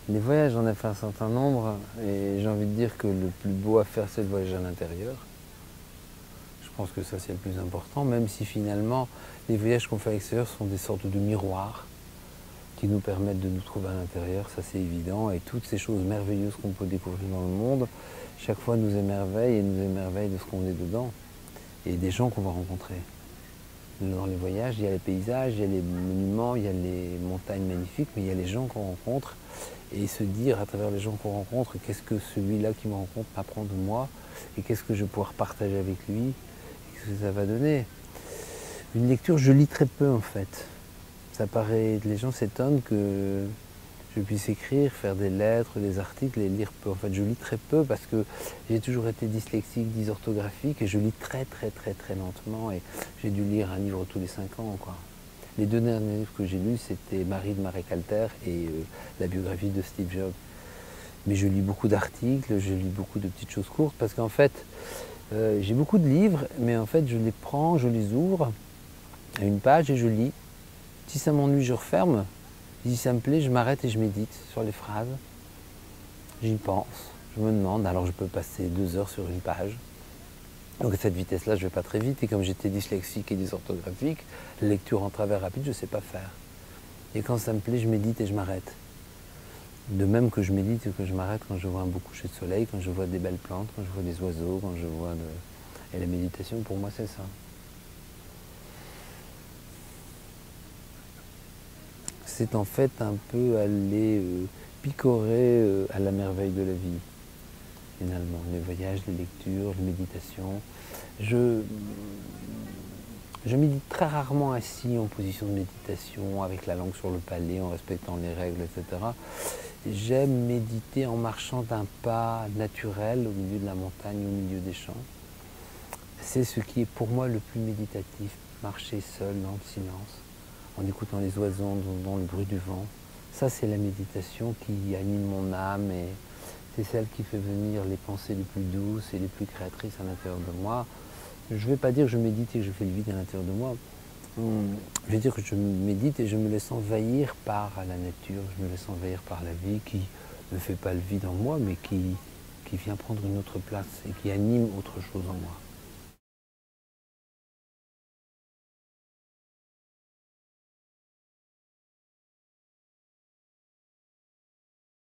Les voyages, j'en ai fait un certain nombre et j'ai envie de dire que le plus beau à faire, c'est le voyage à l'intérieur. Je pense que ça, c'est le plus important, même si finalement, les voyages qu'on fait à l'extérieur sont des sortes de miroirs qui nous permettent de nous trouver à l'intérieur, ça c'est évident. Et toutes ces choses merveilleuses qu'on peut découvrir dans le monde, chaque fois nous émerveillent et nous émerveillent de ce qu'on est dedans et des gens qu'on va rencontrer. Dans les voyages, il y a les paysages, il y a les monuments, il y a les montagnes magnifiques, mais il y a les gens qu'on rencontre. Et se dire à travers les gens qu'on rencontre, qu'est-ce que celui-là qui me rencontre m'apprend de moi, et qu'est-ce que je vais pouvoir partager avec lui, et qu'est-ce que ça va donner. Une lecture, je lis très peu en fait. Ça paraît, les gens s'étonnent que je puisse écrire, faire des lettres, des articles et lire peu. En fait, je lis très peu parce que j'ai toujours été dyslexique, dysorthographique et je lis très lentement et j'ai dû lire un livre tous les 5 ans, quoi. Les 2 derniers livres que j'ai lus, c'était Marie de Marie Calter et la biographie de Steve Jobs. Mais je lis beaucoup d'articles, je lis beaucoup de petites choses courtes parce qu'en fait, j'ai beaucoup de livres, mais en fait, je les prends, je les ouvre à une page et je lis. Si ça m'ennuie, je referme. Si ça me plaît, je m'arrête et je médite sur les phrases. J'y pense, je me demande, alors je peux passer 2 heures sur une page. Donc à cette vitesse-là, je ne vais pas très vite. Et comme j'étais dyslexique et dysorthographique, la lecture en travers rapide, je ne sais pas faire. Et quand ça me plaît, je médite et je m'arrête. De même que je médite et que je m'arrête quand je vois un beau coucher de soleil, quand je vois des belles plantes, quand je vois des oiseaux, quand je vois... Et la méditation, pour moi, c'est ça. C'est en fait un peu aller picorer à la merveille de la vie, finalement. Les voyages, les lectures, les méditations. Je médite très rarement assis en position de méditation, avec la langue sur le palais, en respectant les règles, etc. J'aime méditer en marchant d'un pas naturel au milieu de la montagne, au milieu des champs. C'est ce qui est pour moi le plus méditatif, marcher seul dans le silence, en écoutant les oiseaux, en entendant le bruit du vent. Ça, c'est la méditation qui anime mon âme et c'est celle qui fait venir les pensées les plus douces et les plus créatrices à l'intérieur de moi. Je ne vais pas dire que je médite et que je fais le vide à l'intérieur de moi. Je vais dire que je médite et je me laisse envahir par la nature, je me laisse envahir par la vie qui ne fait pas le vide en moi, mais qui vient prendre une autre place et qui anime autre chose en moi.